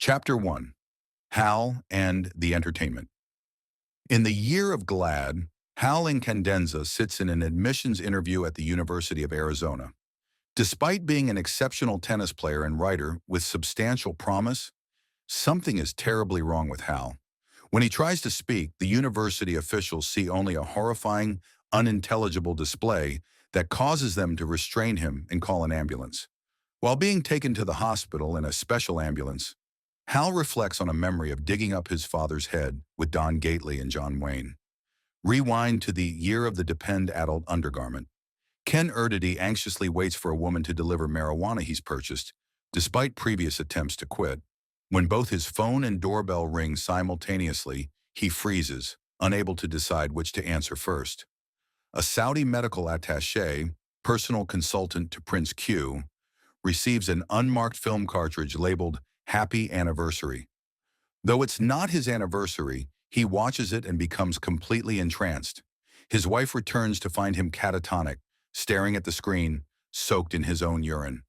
Chapter 1. Hal and the Entertainment. In the year of Glad, Hal Incandenza sits in an admissions interview at the University of Arizona. Despite being an exceptional tennis player and writer with substantial promise, something is terribly wrong with Hal. When he tries to speak, the university officials see only a horrifying, unintelligible display that causes them to restrain him and call an ambulance. While being taken to the hospital in a special ambulance, Hal reflects on a memory of digging up his father's head with Don Gately and John Wayne. Rewind to the year of the Depend adult undergarment. Ken Erdity anxiously waits for a woman to deliver marijuana he's purchased, despite previous attempts to quit. When both his phone and doorbell ring simultaneously, he freezes, unable to decide which to answer first. A Saudi medical attaché, personal consultant to Prince Q, receives an unmarked film cartridge labeled Happy Anniversary. Though it's not his anniversary, he watches it and becomes completely entranced. His wife returns to find him catatonic, staring at the screen, soaked in his own urine.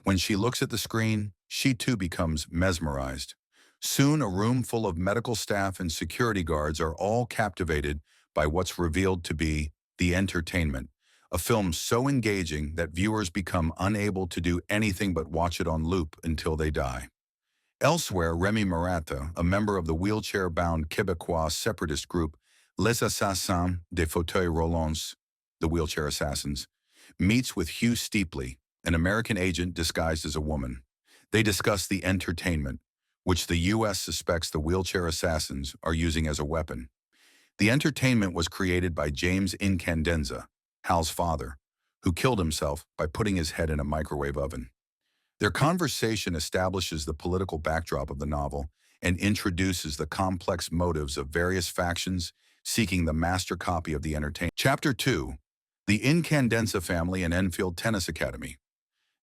When she looks at the screen, she too becomes mesmerized. Soon, a room full of medical staff and security guards are all captivated by what's revealed to be The Entertainment, a film so engaging that viewers become unable to do anything but watch it on loop until they die. Elsewhere, Remy Maratta, a member of the wheelchair-bound Quebecois separatist group Les Assassins des Fauteuils Roulants, the Wheelchair Assassins, meets with Hugh Steepley, an American agent disguised as a woman. They discuss The Entertainment, which the U.S. suspects the Wheelchair Assassins are using as a weapon. The Entertainment was created by James Incandenza, Hal's father, who killed himself by putting his head in a microwave oven. Their conversation establishes the political backdrop of the novel and introduces the complex motives of various factions seeking the master copy of The Entertainment. Chapter 2. The Incandenza Family and Enfield Tennis Academy.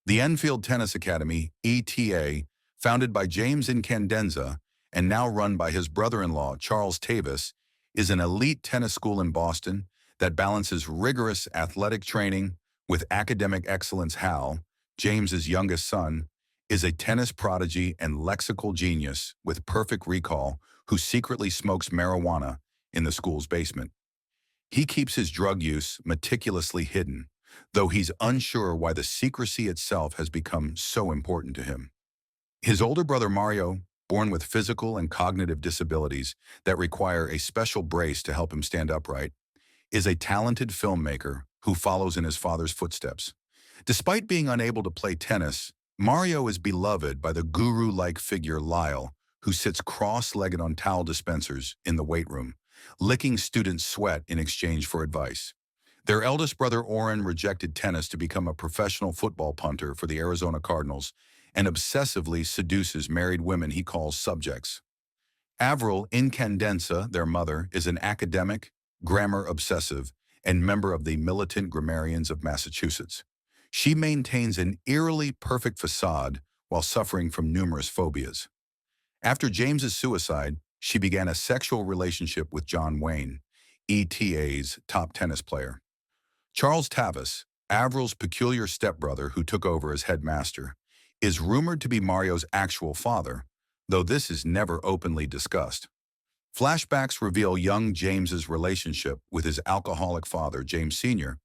The Enfield Tennis Academy, ETA, founded by James Incandenza and now run by his brother-in-law, Charles Tavis, is an elite tennis school in Boston that balances rigorous athletic training with academic excellence. Hal, James's youngest son, is a tennis prodigy and lexical genius with perfect recall who secretly smokes marijuana in the school's basement. He keeps his drug use meticulously hidden, though he's unsure why the secrecy itself has become so important to him. His older brother Mario, born with physical and cognitive disabilities that require a special brace to help him stand upright, is a talented filmmaker who follows in his father's footsteps. Despite being unable to play tennis, Mario is beloved by the guru-like figure Lyle, who sits cross-legged on towel dispensers in the weight room, licking students' sweat in exchange for advice. Their eldest brother Oren rejected tennis to become a professional football punter for the Arizona Cardinals and obsessively seduces married women he calls subjects. Avril Incandenza, their mother, is an academic, grammar obsessive, and member of the Militant Grammarians of Massachusetts. She maintains an eerily perfect facade while suffering from numerous phobias. After James's suicide, she began a sexual relationship with John Wayne, ETA's top tennis player. Charles Tavis, Avril's peculiar stepbrother who took over as headmaster, is rumored to be Mario's actual father, though this is never openly discussed. Flashbacks reveal young James's relationship with his alcoholic father, James Sr.,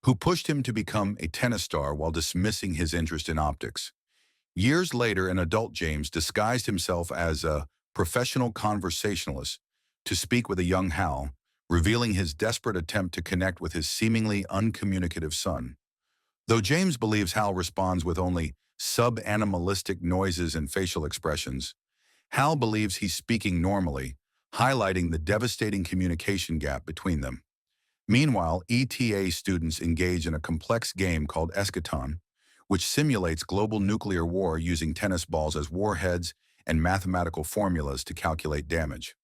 who pushed him to become a tennis star while dismissing his interest in optics. Years later, an adult James disguised himself as a professional conversationalist to speak with a young Hal, revealing his desperate attempt to connect with his seemingly uncommunicative son. Though James believes Hal responds with only sub-animalistic noises and facial expressions, Hal believes he's speaking normally, highlighting the devastating communication gap between them. Meanwhile, ETA students engage in a complex game called Eschaton, which simulates global nuclear war using tennis balls as warheads and mathematical formulas to calculate damage.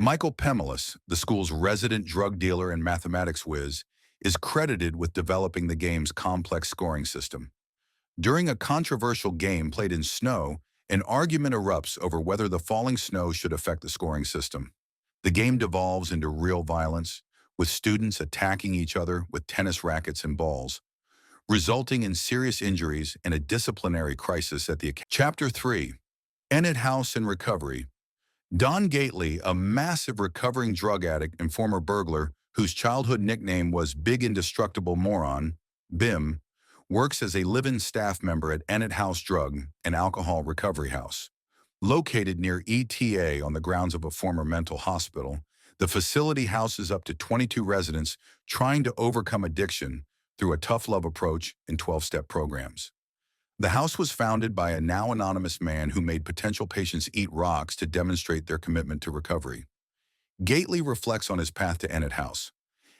Michael Pemelis, the school's resident drug dealer and mathematics whiz, is credited with developing the game's complex scoring system. During a controversial game played in snow, an argument erupts over whether the falling snow should affect the scoring system. The game devolves into real violence, with students attacking each other with tennis rackets and balls, resulting in serious injuries and a disciplinary crisis at the academy. Chapter 3. Ennet House and Recovery. Don Gately, a massive recovering drug addict and former burglar whose childhood nickname was Big Indestructible Moron, BIM, works as a live-in staff member at Ennet House Drug and Alcohol Recovery House. Located near ETA on the grounds of a former mental hospital, the facility houses up to 22 residents trying to overcome addiction through a tough love approach and 12-step programs. The house was founded by a now anonymous man who made potential patients eat rocks to demonstrate their commitment to recovery. Gately reflects on his path to Ennet House.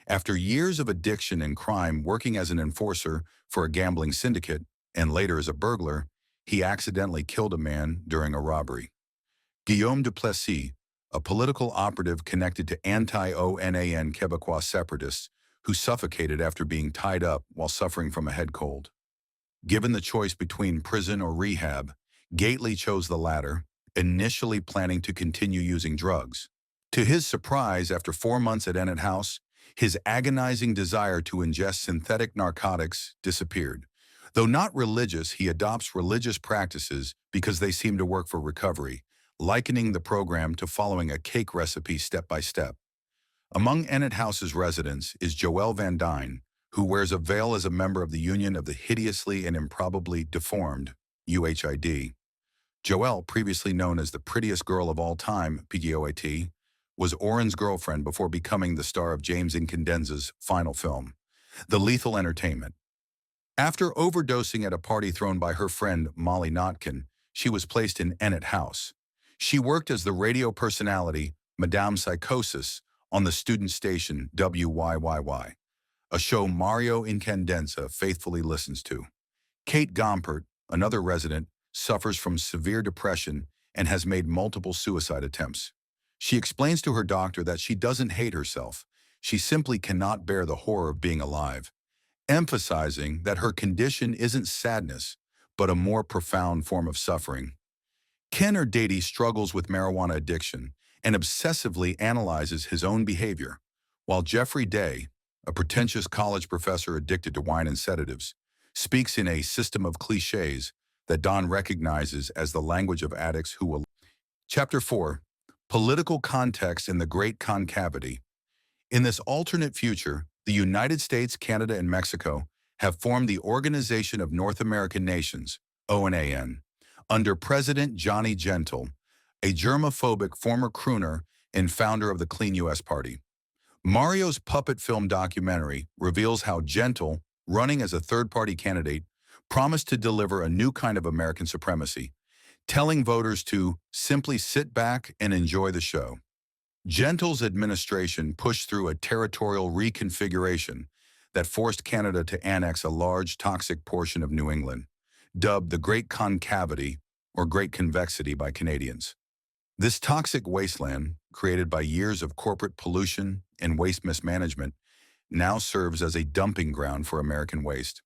After years of addiction and crime working as an enforcer for a gambling syndicate, and later as a burglar, he accidentally killed a man during a robbery. Guillaume Duplessis, a political operative connected to anti-ONAN Quebecois separatists who suffocated after being tied up while suffering from a head cold. Given the choice between prison or rehab, Gately chose the latter, initially planning to continue using drugs. To his surprise, after 4 months at Ennet House, his agonizing desire to ingest synthetic narcotics disappeared. Though not religious, he adopts religious practices because they seem to work for recovery, likening the program to following a cake recipe step by step. Among Ennet House's residents is Joelle Van Dyne, who wears a veil as a member of the Union of the Hideously and Improbably Deformed, UHID. Joelle, previously known as the prettiest girl of all time, PGOIT, was Oren's girlfriend before becoming the star of James Incandenza's final film, The Lethal Entertainment. After overdosing at a party thrown by her friend Molly Notkin, she was placed in Ennet House. She worked as the radio personality Madame Psychosis on the student station WYYY, a show Mario Incandenza faithfully listens to. Kate Gompert, another resident, suffers from severe depression and has made multiple suicide attempts. She explains to her doctor that she doesn't hate herself, she simply cannot bear the horror of being alive, emphasizing that her condition isn't sadness, but a more profound form of suffering. Ken Erdady struggles with marijuana addiction and obsessively analyzes his own behavior, while Jeffrey Day, a pretentious college professor addicted to wine and sedatives, speaks in a system of cliches that Don recognizes as the language of addicts who will. Chapter 4. Political Context in the Great Concavity. In this alternate future, the United States, Canada, and Mexico have formed the Organization of North American Nations, ONAN, under President Johnny Gentle, a germophobic former crooner and founder of the Clean U.S. Party. Mario's puppet film documentary reveals how Gentle, running as a third-party candidate, promised to deliver a new kind of American supremacy, telling voters to simply sit back and enjoy the show. Gentle's administration pushed through a territorial reconfiguration that forced Canada to annex a large toxic portion of New England, dubbed the Great Concavity or Great Convexity by Canadians. This toxic wasteland, created by years of corporate pollution and waste mismanagement, now serves as a dumping ground for American waste.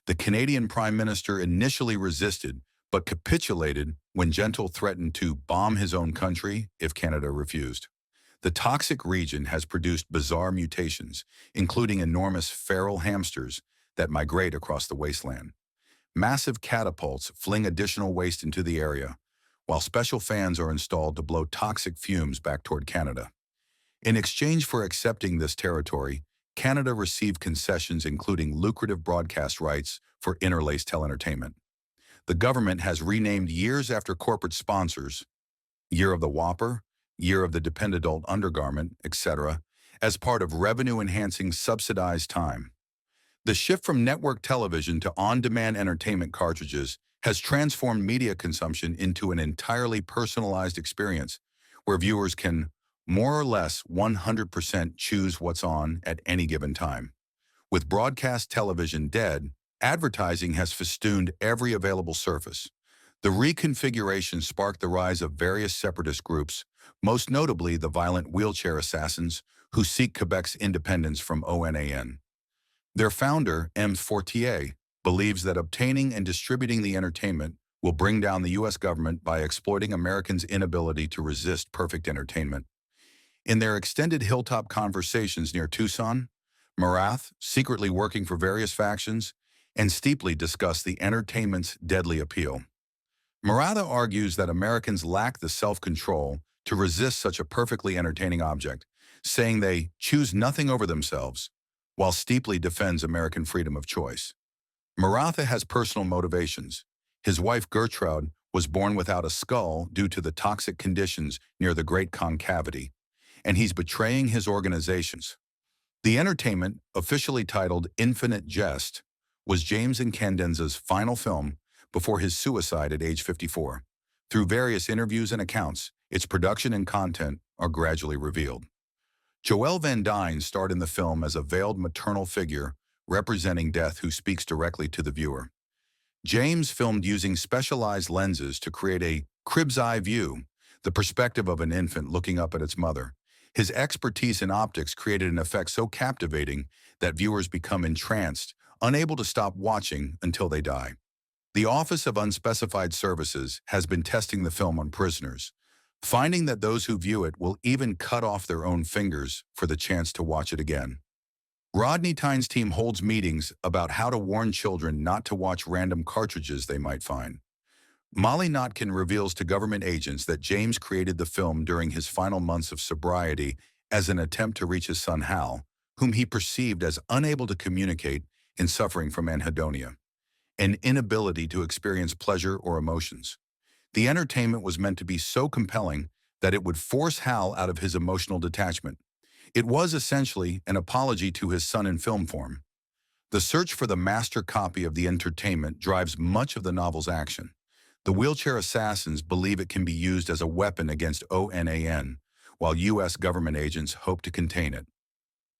The Canadian Prime Minister initially resisted, but capitulated when Gentle threatened to bomb his own country if Canada refused. The toxic region has produced bizarre mutations, including enormous feral hamsters that migrate across the wasteland. Massive catapults fling additional waste into the area, while special fans are installed to blow toxic fumes back toward Canada. In exchange for accepting this territory, Canada received concessions including lucrative broadcast rights for interlaced entertainment. The government has renamed years after corporate sponsors, Year of the Whopper, Year of the Dependent Adult Undergarment, etc., as part of revenue-enhancing subsidized time. The shift from network television to on-demand entertainment cartridges has transformed media consumption into an entirely personalized experience where viewers can, more or less 100%, choose what's on at any given time. With broadcast television dead, advertising has festooned every available surface. The reconfiguration sparked the rise of various separatist groups, most notably the violent wheelchair assassins who seek Quebec's independence from ONAN. Their founder, M. Fortier, believes that obtaining and distributing the entertainment will bring down the U.S. government by exploiting Americans' inability to resist perfect entertainment. In their extended hilltop conversations near Tucson, Marath, secretly working for various factions, and steeply discuss the entertainment's deadly appeal. Maratha argues that Americans lack the self-control to resist such a perfectly entertaining object, saying they choose nothing over themselves, while steeply defends American freedom of choice. Maratha has personal motivations. His wife Gertrude was born without a skull due to the toxic conditions near the Great Concavity, and he's betraying his organizations. The Entertainment, officially titled Infinite Jest, was James Incandenza's final film before his suicide at age 54. Through various interviews and accounts, its production and content are gradually revealed. Joelle Van Dyne starred in the film as a veiled maternal figure representing death who speaks directly to the viewer. James filmed using specialized lenses to create a crib's eye view, the perspective of an infant looking up at its mother. His expertise in optics created an effect so captivating that viewers become entranced, unable to stop watching until they die. The Office of Unspecified Services has been testing the film on prisoners, finding that those who view it will even cut off their own fingers for the chance to watch it again. Rodney Tynes' team holds meetings about how to warn children not to watch random cartridges they might find. Molly Notkin reveals to government agents that James created the film during his final months of sobriety as an attempt to reach his son Hal, whom he perceived as unable to communicate and suffering from anhedonia, an inability to experience pleasure or emotions. The entertainment was meant to be so compelling that it would force Hal out of his emotional detachment. It was essentially an apology to his son in film form. The search for the master copy of the entertainment drives much of the novel's action. The wheelchair assassins believe it can be used as a weapon against ONAN, while U.S. government agents hope to contain it.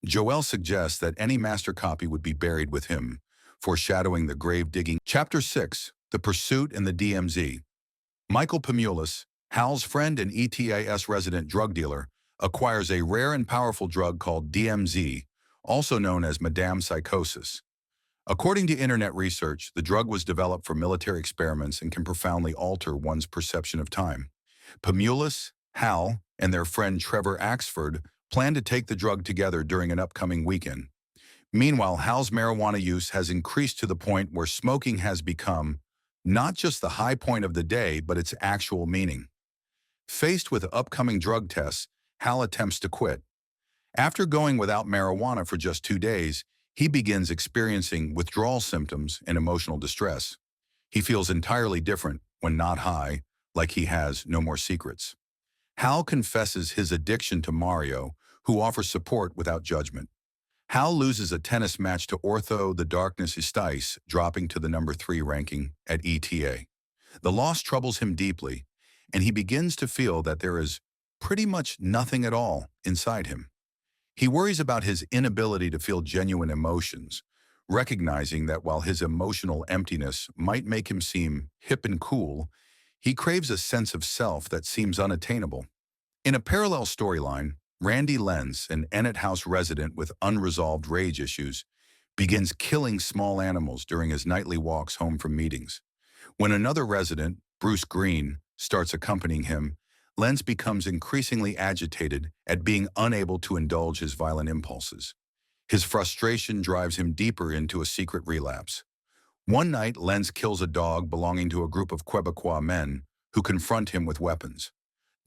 Joel suggests that any master copy would be buried with him, foreshadowing the grave-digging. Chapter 6, The Pursuit and the DMZ. Michael Pamulis, Hal's friend and ETAS resident drug dealer, acquires a rare and powerful drug called DMZ, also known as Madame Psychosis. According to Internet research, the drug was developed for military experiments and can profoundly alter one's perception of time. Pamulis, Hal, and their friend Trevor Axford plan to take the drug together during an upcoming weekend. Meanwhile, Hal's marijuana use has increased to the point where smoking has become not just the high point of the day, but its actual meaning. Faced with upcoming drug tests, Hal attempts to quit. After going without marijuana for just 2 days, he begins experiencing withdrawal symptoms and emotional distress. He feels entirely different when not high, like he has no more secrets. Hal confesses his addiction to Mario, who offers support without judgment. Hal loses a tennis match to Ortho the Darkness Istice, dropping to the number 3 ranking at ETA. The loss troubles him deeply, and he begins to feel that there is pretty much nothing at all inside him. He worries about his inability to feel genuine emotions, recognizing that while his emotional emptiness might make him seem hip and cool, he craves a sense of self that seems unattainable. In a parallel storyline, Randy Lenz, an Ennet house resident with unresolved rage issues, begins killing small animals during his nightly walks home from meetings. When another resident, Bruce Green, starts accompanying him, Lenz becomes increasingly agitated at being unable to indulge his violent impulses. His frustration drives him deeper into a secret relapse. One night, Lenz kills a dog belonging to a group of Quebecois men who confront him with weapons.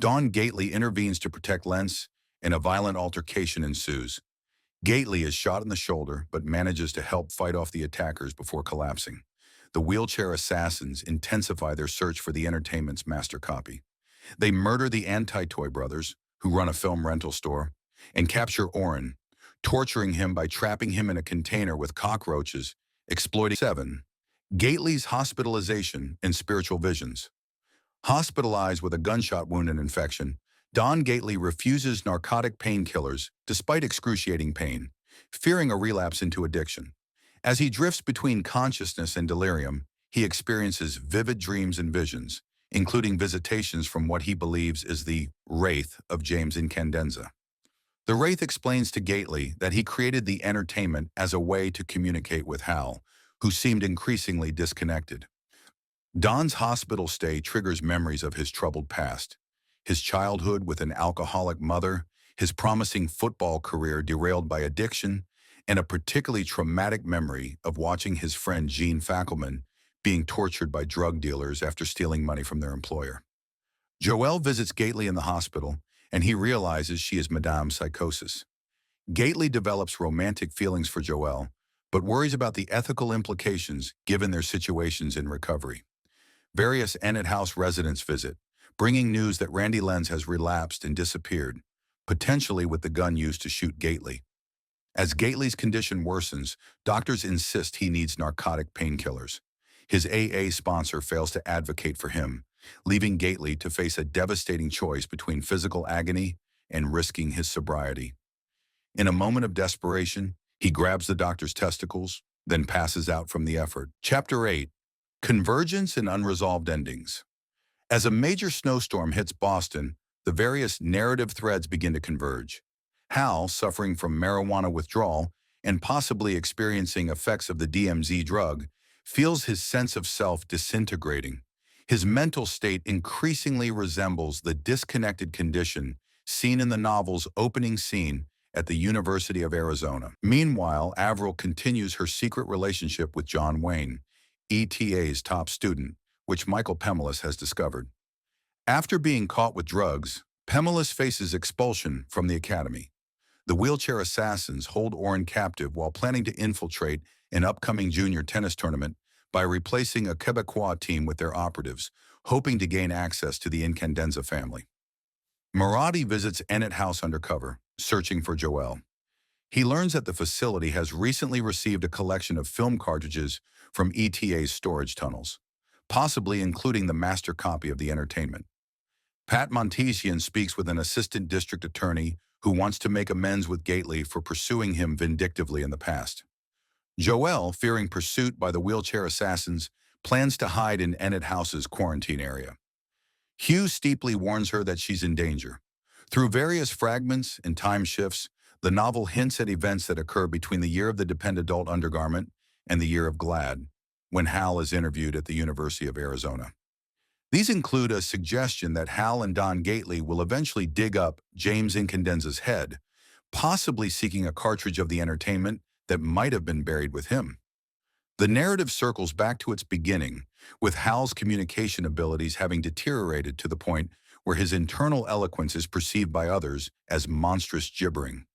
Don Gately intervenes to protect Lenz, and a violent altercation ensues. Gately is shot in the shoulder but manages to help fight off the attackers before collapsing. The wheelchair assassins intensify their search for the entertainment's master copy. They murder the Anti-Toy brothers, who run a film rental store, and capture Oren, torturing him by trapping him in a container with cockroaches, exploiting 7. Gately's hospitalization and spiritual visions. Hospitalized with a gunshot wound and infection, Don Gately refuses narcotic painkillers despite excruciating pain, fearing a relapse into addiction. As he drifts between consciousness and delirium, he experiences vivid dreams and visions, including visitations from what he believes is the wraith of James Incandenza. The wraith explains to Gately that he created the entertainment as a way to communicate with Hal, who seemed increasingly disconnected. Don's hospital stay triggers memories of his troubled past, his childhood with an alcoholic mother, his promising football career derailed by addiction, and a particularly traumatic memory of watching his friend Gene Fackelman being tortured by drug dealers after stealing money from their employer. Joelle visits Gately in the hospital, and he realizes she is Madame Psychosis. Gately develops romantic feelings for Joelle, but worries about the ethical implications given their situations in recovery. Various Ennet House residents visit, bringing news that Randy Lenz has relapsed and disappeared, potentially with the gun used to shoot Gately. As Gately's condition worsens, doctors insist he needs narcotic painkillers. His AA sponsor fails to advocate for him, leaving Gately to face a devastating choice between physical agony and risking his sobriety. In a moment of desperation, he grabs the doctor's testicles, then passes out from the effort. Chapter 8. Convergence and Unresolved Endings. As a major snowstorm hits Boston, the various narrative threads begin to converge. Hal, suffering from marijuana withdrawal and possibly experiencing effects of the DMZ drug, feels his sense of self disintegrating. His mental state increasingly resembles the disconnected condition seen in the novel's opening scene at the University of Arizona. Meanwhile, Avril continues her secret relationship with John Wayne, ETA's top student, which Michael Pemelis has discovered. After being caught with drugs, Pemelis faces expulsion from the academy. The wheelchair assassins hold Oren captive while planning to infiltrate an upcoming junior tennis tournament by replacing a Quebecois team with their operatives, hoping to gain access to the Incandenza family. Maradi visits Ennet House undercover, searching for Joelle. He learns that the facility has recently received a collection of film cartridges from ETA's storage tunnels, possibly including the master copy of The Entertainment. Pat Montesian speaks with an assistant district attorney who wants to make amends with Gately for pursuing him vindictively in the past. Joelle, fearing pursuit by the wheelchair assassins, plans to hide in Ennet House's quarantine area. Hugh steeply warns her that she's in danger. Through various fragments and time shifts, the novel hints at events that occur between the year of the Depend Adult Undergarment and the year of GLAD, when Hal is interviewed at the University of Arizona. These include a suggestion that Hal and Don Gately will eventually dig up James Incandenza's head, possibly seeking a cartridge of The Entertainment that might have been buried with him. The narrative circles back to its beginning, with Hal's communication abilities having deteriorated to the point where his internal eloquence is perceived by others as monstrous gibbering.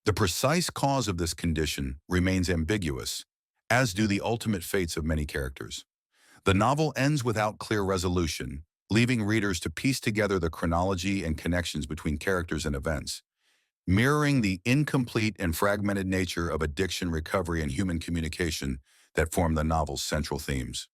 The precise cause of this condition remains ambiguous, as do the ultimate fates of many characters. The novel ends without clear resolution, leaving readers to piece together the chronology and connections between characters and events, mirroring the incomplete and fragmented nature of addiction recovery and human communication that form the novel's central themes.